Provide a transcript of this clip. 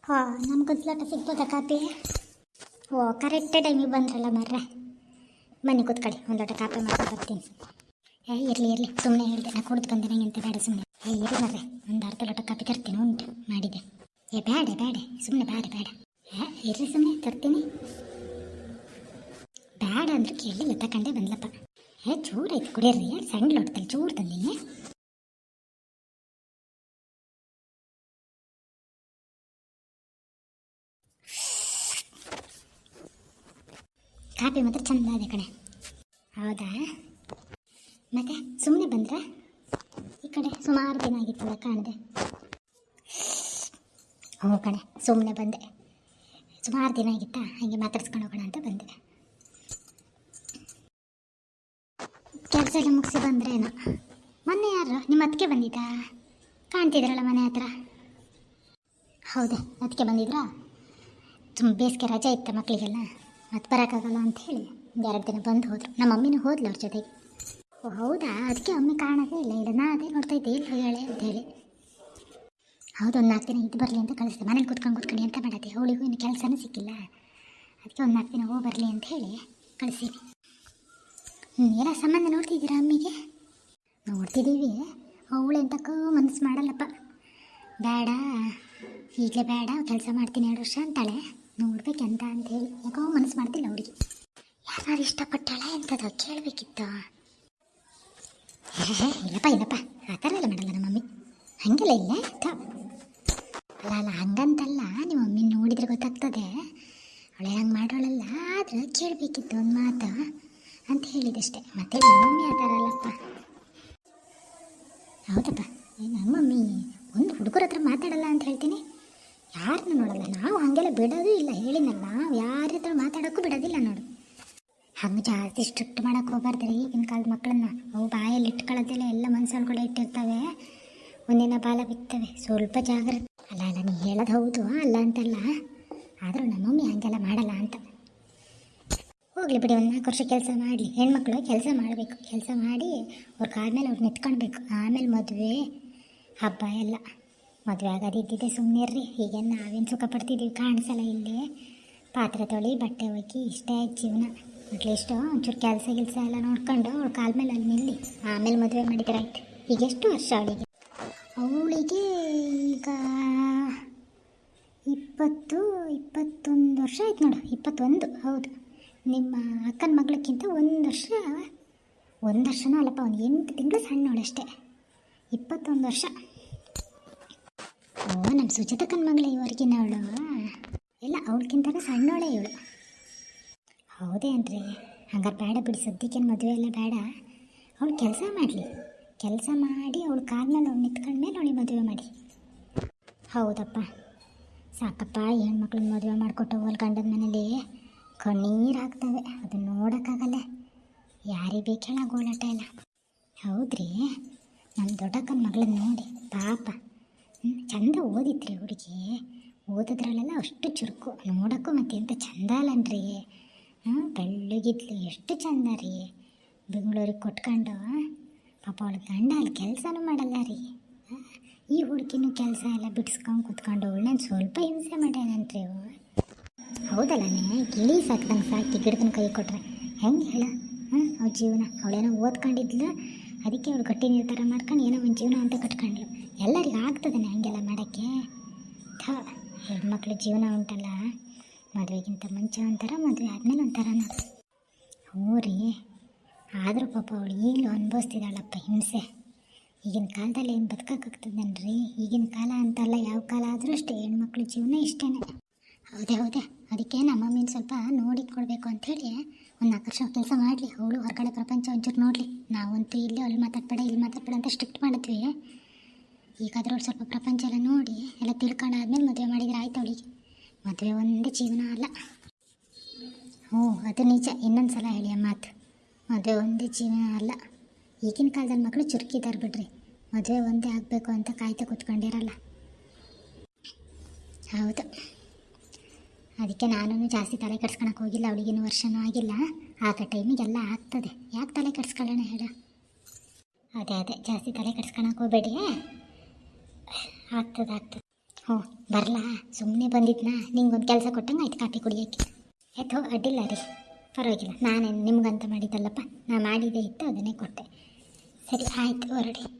ಹಾಂ ನಮ್ಗೊಂದು ಲೋಟ ಸಿಗ್ಬೋದಾ ಕಾಪಿ? ಓ ಕರೆಕ್ಟೇ ಟೈಮಿಗೆ ಬಂದ್ರಲ್ಲ ಮರ್ರೆ. ಬನ್ನಿ ಕೂತ್ಕೊಳ್ಳಿ, ಒಂದು ಲೋಟ ಕಾಪಿ ಮಾಡ್ಕೊಂಡು ಬರ್ತೀನಿ. ಇರಲಿ ಸುಮ್ಮನೆ ಹೇಳಿದೆ, ನಾ ಕುಡಿದು ಬಂದೆ, ನಂಗೆ ಎಂತ ಬೇಡ ಸುಮ್ಮನೆ. ಇರಿ ಮರ್ರೆ, ಒಂದು ಅರ್ಧ ಲೋಟ ಕಾಪಿ ತರ್ತೀನಿ, ಉಂಟು ಮಾಡಿದೆ. ಬೇಡ ಸುಮ್ಮನೆ ಬೇಡ. ಇರ್ರಿ ಸುಮ್ಮನೆ ತರ್ತೀನಿ. ಬೇಡ ಅಂದ್ರೆ ಕೇಳಿಲ್ಲ, ತಗೊಂಡೇ ಬಂದ್ಲಪ್ಪ. ಚೂರಾಯ್ತು ಕುಡಿಯರ್ರಿ, ಸಣ್ಣ ಲೋಟದಲ್ಲಿ ಚೂರು ತಂದೀನಿ. ಕಾಪಿ ಮಾತ್ರ ಚಂದ ಇದೆ ಕಣೆ. ಹೌದಾ? ಮತ್ತೆ ಸುಮ್ಮನೆ ಬಂದ್ರೆ ಈ ಕಡೆ ಸುಮಾರು ದಿನ ಆಗಿತ್ತಲ್ಲ ಕಾಣದೆ. ಹ್ಞೂ ಕಣೆ, ಸುಮ್ಮನೆ ಬಂದೆ, ಸುಮಾರು ದಿನ ಆಗಿತ್ತಾ, ಹಾಗೆ ಮಾತಾಡ್ಸ್ಕೊಂಡು ಹೋಗೋಣ ಅಂತ ಬಂದೆ. ಕೆಲಸ ಎಲ್ಲ ಮುಗಿಸಿ ಬಂದ್ರೇನು? ಮೊನ್ನೆ ಯಾರು ನಿಮ್ಮ ಅದಕ್ಕೆ ಬಂದಿದ್ದಾ? ಕಾಣ್ತಿದ್ರಲ್ಲ ಮನೆ ಹತ್ರ. ಹೌದೇ, ಅದಕ್ಕೆ ಬಂದಿದ್ರಾ? ತುಂಬ ಬೇಸಿಗೆ ರಜೆ ಇತ್ತ ಮಕ್ಕಳಿಗೆಲ್ಲ, ಮತ್ತೆ ಬರೋಕ್ಕಾಗಲ್ಲ ಅಂತ ಹೇಳಿ 2 ದಿನ ಬಂದು ಹೋದರು. ನಮ್ಮ ಮಮ್ಮಿನೂ ಹೋದ್ಲು ಅವ್ರ ಜೊತೆಗೆ. ಓ ಹೌದಾ? ಅದಕ್ಕೆ ಮಮ್ಮಿ ಕಾಣೋದೇ ಇಲ್ಲ. ನಾ ಅದೇ ನೋಡ್ತಾ ಇದ್ದೆ, ಎಲ್ಲಿ ಹೋಗ್ಯಾಳೆ ಅಂತ ಹೇಳಿ. ಹೌದು, ಒಂದು 4 ದಿನ ಇದು ಬರಲಿ ಅಂತ ಕಳಿಸ್ದೆ. ಮನೇಲಿ ಕೂತ್ಕೊಂಡು ಎಂತ ಮಾಡತ್ತೆ, ಅವಳಿಗೂ ಇನ್ನು ಕೆಲಸನೂ ಸಿಕ್ಕಿಲ್ಲ. ಅದಕ್ಕೆ ಒಂದು 4 ದಿನ ಹೋಗಿ ಬರಲಿ ಅಂತ ಹೇಳಿ ಕಳಿಸೀನಿ. ಏನೋ ಸಂಬಂಧ ನೋಡ್ತಿದ್ದೀರಾ ಅಮ್ಮಿಗೆ? ನೋಡ್ತಿದ್ದೀವಿ. ಅವಳು ಎಂತಕ್ಕೂ ಮನಸ್ಸು ಮಾಡಲ್ಲಪ್ಪ. ಬೇಡ, ಈಗಲೇ ಬೇಡ, ಕೆಲಸ ಮಾಡ್ತೀನಿ 2 ವರ್ಷ ಅಂತಾಳೆ. ನೋಡ್ಬೇಕಂತ ಅಂತೇಳಿ ಯಾಕೋ ಮನಸ್ಸು ಮಾಡ್ತಿಲ್ಲ ಹುಡುಗಿ. ಯಾರು ಇಷ್ಟಪಟ್ಟಾಳೆ ಎಂಥದ್ದು ಕೇಳಬೇಕಿತ್ತು. ಇಲ್ಲಪ್ಪ ಆ ಥರ ಎಲ್ಲ ಮಾಡಲ್ಲ ನಮ್ಮ ಮಮ್ಮಿ, ಹಾಗೆಲ್ಲ ಇಲ್ಲ. ಅಲ್ಲ ಹಂಗಂತಲ್ಲ, ನಿಮ್ಮ ಮಮ್ಮಿ ನೋಡಿದ್ರೆ ಗೊತ್ತಾಗ್ತದೆ ಅವಳೆ ಹಂಗೆ ಮಾಡೋಳಲ್ಲ. ಆದ್ರೆ ಕೇಳಬೇಕಿತ್ತು ಒಂದು ಮಾತು ಅಂತ ಹೇಳಿದಷ್ಟೇ. ಮತ್ತೆ ನಮ್ಮ ಮಮ್ಮಿ ಆ ಥರ ಅಲ್ಲಪ್ಪ. ಹೌದಪ್ಪ, ನಮ್ಮ ಮಮ್ಮಿ ಒಂದು ಹುಡುಗರ ಹತ್ರ ಮಾತಾಡಲ್ಲ ಅಂತ ಹೇಳ್ತೀನಿ, ಯಾರನ್ನ ನೋಡಲ್ಲ. ನಾವು ಹಾಗೆಲ್ಲ ಬಿಡೋದು ಇಲ್ಲ, ಹೇಳಿನಲ್ಲ, ನಾವು ಯಾರ ಹತ್ರ ಮಾತಾಡೋಕ್ಕೂ ಬಿಡೋದಿಲ್ಲ ನೋಡು. ಹಂಗೆ ಜಾಸ್ತಿ ಸ್ಟ್ರಿಕ್ಟ್ ಮಾಡೋಕ್ಕೆ ಹೋಗ್ಬಾರ್ದು ಈಗಿನ ಕಾಲದ ಮಕ್ಕಳನ್ನ. ಅವು ಬಾಯಲ್ಲಿ ಇಟ್ಕೊಳ್ಳೋದೆಲ್ಲ ಎಲ್ಲ ಮನಸ್ಸೊಳಗಡೆ ಇಟ್ಟಿರ್ತವೆ, ಒಂದಿನ ಬಾಲ ಬಿತ್ತವೆ. ಸ್ವಲ್ಪ ಜಾಗ್ರತೆ. ಅಲ್ಲ ನೀ ಹೇಳೋದು ಹೌದು, ಅಲ್ಲ ಅಂತಲ್ಲ, ಆದರೂ ನಮ್ಮ ಮಮ್ಮಿ ಹಾಗೆಲ್ಲ ಮಾಡಲ್ಲ ಅಂತ. ಹೋಗಲಿ ಬಿಡಿ, ಒಂದು 4 ವರ್ಷ ಕೆಲಸ ಮಾಡಲಿ. ಹೆಣ್ಮಕ್ಳು ಕೆಲಸ ಮಾಡಬೇಕು, ಕೆಲಸ ಮಾಡಿ ಅವ್ರ ಕಾಲ ಮೇಲೆ ಅವ್ರು ನಿಂತ್ಕೊಳ್ಬೇಕು. ಆಮೇಲೆ ಮದುವೆ ಹಬ್ಬ ಎಲ್ಲ. ಮದುವೆ ಆಗೋದಿದ್ದಿದ್ದೆ ಸುಮ್ಮನೆ ಇರ್ರಿ. ಈಗೇನು ನಾವೇನು ಸುಖ ಪಡ್ತಿದ್ದೀವಿ ಕಾಣಿಸಲ್ಲ. ಇಲ್ಲಿ ಪಾತ್ರೆ ತೊಳಿ, ಬಟ್ಟೆ ಒಗ್ಗಿ, ಇಷ್ಟೇ ಜೀವನ. ಅಟ್ಲೀಸ್ಟು ಒಂಚೂರು ಕೆಲಸ ಎಲ್ಲ ನೋಡ್ಕೊಂಡು ಅವಳ ಕಾಲ ಮೇಲೆ ಅಲ್ಲಿ ನಿಲ್ಲಿ, ಆಮೇಲೆ ಮದುವೆ ಮಾಡಿದ್ರೆ ಆಯ್ತು. ಈಗ ಎಷ್ಟು ವರ್ಷ ಅವಳಿಗೆ? ಈಗ 21 ವರ್ಷ ಆಯ್ತು ನೋಡು. 21. ಹೌದು, ನಿಮ್ಮ ಅಕ್ಕನ ಮಗಳಕ್ಕಿಂತ 1 ವರ್ಷನೂ ಅಲ್ಲಪ್ಪ, ಒಂದು 8 ತಿಂಗಳು ಸಣ್ಣವಳಷ್ಟೇ. 21 ವರ್ಷ. ಓ, ನಮ್ಮ ಸುಜಾತಕ್ಕನ ಮಗಳೇ ಇವರೆಗಿನ ಅವಳು? ಇಲ್ಲ, ಅವಳಕ್ಕಿಂತಲೂ ಸಣ್ಣವಳೇ ಇವಳು. ಹೌದೇ ಅನ್ರಿ? ಹಂಗಾರೆ ಬೇಡ ಬಿಡಿ, ಸದ್ಯಕ್ಕೇನು ಮದುವೆ ಎಲ್ಲ ಬೇಡ. ಅವಳು ಕೆಲಸ ಮಾಡಲಿ, ಕೆಲಸ ಮಾಡಿ ಅವಳು ಕಾಲ ಮೇಲೆ ಅವ್ಳು ನಿಂತ್ಕೊಂಡ್ಮೇಲೆ ಅವಳಿಗೆ ಮದುವೆ ಮಾಡಿ. ಹೌದಪ್ಪ, ಸಾಕಪ್ಪ. ಹೆಣ್ಮಕ್ಳನ್ನ ಮದುವೆ ಮಾಡಿಕೊಟ್ಟು ಹೋಗಲ್ ಗಂಡನ ಮನೇಲಿ ಕಣ್ಣೀರು ಹಾಕ್ತವೆ, ಅದನ್ನು ನೋಡೋಕ್ಕಾಗಲ್ಲ. ಯಾರಿಗೆ ಬೇಕು ಹೇಳ ಗೋಳಾಟ ಎಲ್ಲ. ಹೌದ್ರಿ, ನಮ್ಮ ದೊಡ್ಡಕ್ಕನ ಮಗಳನ್ನ ನೋಡಿ ಪಾಪ, ಚಂದ ಓದಿತ್ರಿ ಹುಡುಗಿ. ಓದಿದ್ರಲ್ಲೆಲ್ಲ ಅಷ್ಟು ಚುರುಕು, ನೋಡೋಕ್ಕೂ ಮತ್ತೆ ಎಂತ ಚಂದ ಅಲ್ಲನ್ರಿ. ಬೆಳ್ಳಗಿದ್ಲು, ಎಷ್ಟು ಚಂದ ರೀ. ಬೆಂಗಳೂರಿಗೆ ಕೊಟ್ಕೊಂಡು ಪಾಪ ಅವಳು ಗಂಡ ಅಲ್ಲಿ ಕೆಲಸನೂ ಮಾಡಲ್ಲ ರೀ. ಈ ಹುಡುಗಿನೂ ಕೆಲಸ ಎಲ್ಲ ಬಿಡಿಸ್ಕೊಂಡು ಕೂತ್ಕೊಂಡು ಅವಳನ್ನ ಸ್ವಲ್ಪ ಹಿಂಸೆ ಮಾಡ್ಯಾನಂತ್ರಿ ಅವು. ಹೌದಲ್ಲನೇ, ಗಿಳಿ ಸಾಕ್ದಂಗೆ ಸಾಕಿ ಗಿಡದನ್ನ ಕೈ ಕೊಟ್ರೆ ಹೆಂಗೆ ಹೇಳ? ಅವ್ಳ ಜೀವನ, ಅವಳೇನೋ ಓದ್ಕೊಂಡಿದ್ಲು, ಅದಕ್ಕೆ ಅವಳು ಗಟ್ಟಿ ನಿರ್ಧಾರ ಮಾಡ್ಕೊಂಡು ಏನೋ ಒಂದು ಜೀವನ ಅಂತ ಕಟ್ಕೊಂಡ್ಳು. ಎಲ್ಲರಿಗೂ ಆಗ್ತದೇನೆ ಹಂಗೆಲ್ಲ ಮಾಡೋಕ್ಕೆ? ಹೆಣ್ಮಕ್ಳು ಜೀವನ ಉಂಟಲ್ಲ, ಮದುವೆಗಿಂತ ಮುಂಚೆ ಒಂಥರ, ಮದುವೆ ಆದಮೇಲೆ ಒಂಥರ. ಹ್ಞೂ ರೀ, ಆದರೂ ಪಾಪ ಅವಳು ಈಗಲೂ ಅನುಭವಿಸ್ತಿದ್ದಾಳಪ್ಪ ಹಿಂಸೆ. ಈಗಿನ ಕಾಲದಲ್ಲಿ ಏನು ಬದುಕೋಕ್ಕಾಗ್ತದೇನ್ರಿ? ಈಗಿನ ಕಾಲ ಅಂತಲ್ಲ, ಯಾವ ಕಾಲ ಆದರೂ ಅಷ್ಟೇ, ಹೆಣ್ಮಕ್ಳು ಜೀವನ ಇಷ್ಟೇ. ಹೌದೇ, ಅದಕ್ಕೆ ನಮ್ಮ ಮಮ್ಮಿನ ಸ್ವಲ್ಪ ನೋಡಿಕೊಳ್ಬೇಕು ಅಂಥೇಳಿ ಒಂದು 4 ವರ್ಷ ಕೆಲಸ ಮಾಡಲಿ. ಅವಳು ಹೊರಗಡೆ ಪ್ರಪಂಚ ಒಂಚೂರು ನೋಡಲಿ. ನಾವಂತೂ ಇಲ್ಲಿ ಅಲ್ಲಿ ಮಾತಾಡ್ಬೇಡ, ಇಲ್ಲಿ ಮಾತಾಡ್ಬೇಡ ಅಂತ ಸ್ಟ್ರಿಕ್ಟ್ ಮಾಡಿದ್ವಿ. ಈಗಾದರೂ ಅವಳು ಸ್ವಲ್ಪ ಪ್ರಪಂಚ ಎಲ್ಲ ನೋಡಿ ಎಲ್ಲ ತಿಳ್ಕೊಂಡಾದ್ಮೇಲೆ ಮದುವೆ ಮಾಡಿದರೆ ಆಯ್ತು ಅವಳಿಗೆ. ಮದುವೆ ಒಂದೇ ಜೀವನ ಅಲ್ಲ. ಹ್ಞೂ, ಅದು ನಿಜ. ಇನ್ನೊಂದು ಸಲ ಹೇಳಿ ಆ ಮಾತು, ಮದುವೆ ಒಂದೇ ಜೀವನ ಅಲ್ಲ. ಈಗಿನ ಕಾಲದಲ್ಲಿ ಮಕ್ಕಳು ಚುರುಕಿದ್ದಾರೆ ಬಿಡ್ರಿ, ಮದುವೆ ಒಂದೇ ಆಗಬೇಕು ಅಂತ ಕಾಯ್ತಾ ಕೂತ್ಕೊಂಡಿರಲ್ಲ. ಹೌದು, ಅದಕ್ಕೆ ನಾನು ಜಾಸ್ತಿ ತಲೆ ಕೆಡ್ಸ್ಕೊಳಕ್ಕೆ ಹೋಗಿಲ್ಲ. ಅವಳಿಗಿನ್ನೂ ವರ್ಷನೂ ಆಗಿಲ್ಲ, ಆಗ ಟೈಮಿಗೆಲ್ಲ ಆಗ್ತದೆ. ಯಾಕೆ ತಲೆ ಕೆಡ್ಸ್ಕೊಳ್ಳೋಣ ಹೇಳು? ಅದೇ ಜಾಸ್ತಿ ತಲೆ ಕೆಡ್ಸ್ಕೊಳಕ್ಕೆ ಹೋಗಬೇಡಿ, ಆಗ್ತದೆ. ಹ್ಞೂ ಬರಲಾ, ಸುಮ್ಮನೆ ಬಂದಿದ್ನಾ ನಿಂಗೊಂದು ಕೆಲಸ ಕೊಟ್ಟಂಗೆ ಆಯ್ತು ಕಾಫಿ ಕುಡಿಯೋಕ್ಕೆ. ಆಯ್ತು ಅಡ್ಡಿಲ್ಲ ರೀ, ಪರವಾಗಿಲ್ಲ, ನಾನೇನು ನಿಮ್ಗಂತ ಮಾಡಿದ್ದಲ್ಲಪ್ಪ, ನಾ ಮಾಡಿದ್ದೇ ಇತ್ತು ಅದನ್ನೇ ಕೊಟ್ಟೆ. ಸರಿ ಆಯಿತು ಹೊರಡಿ.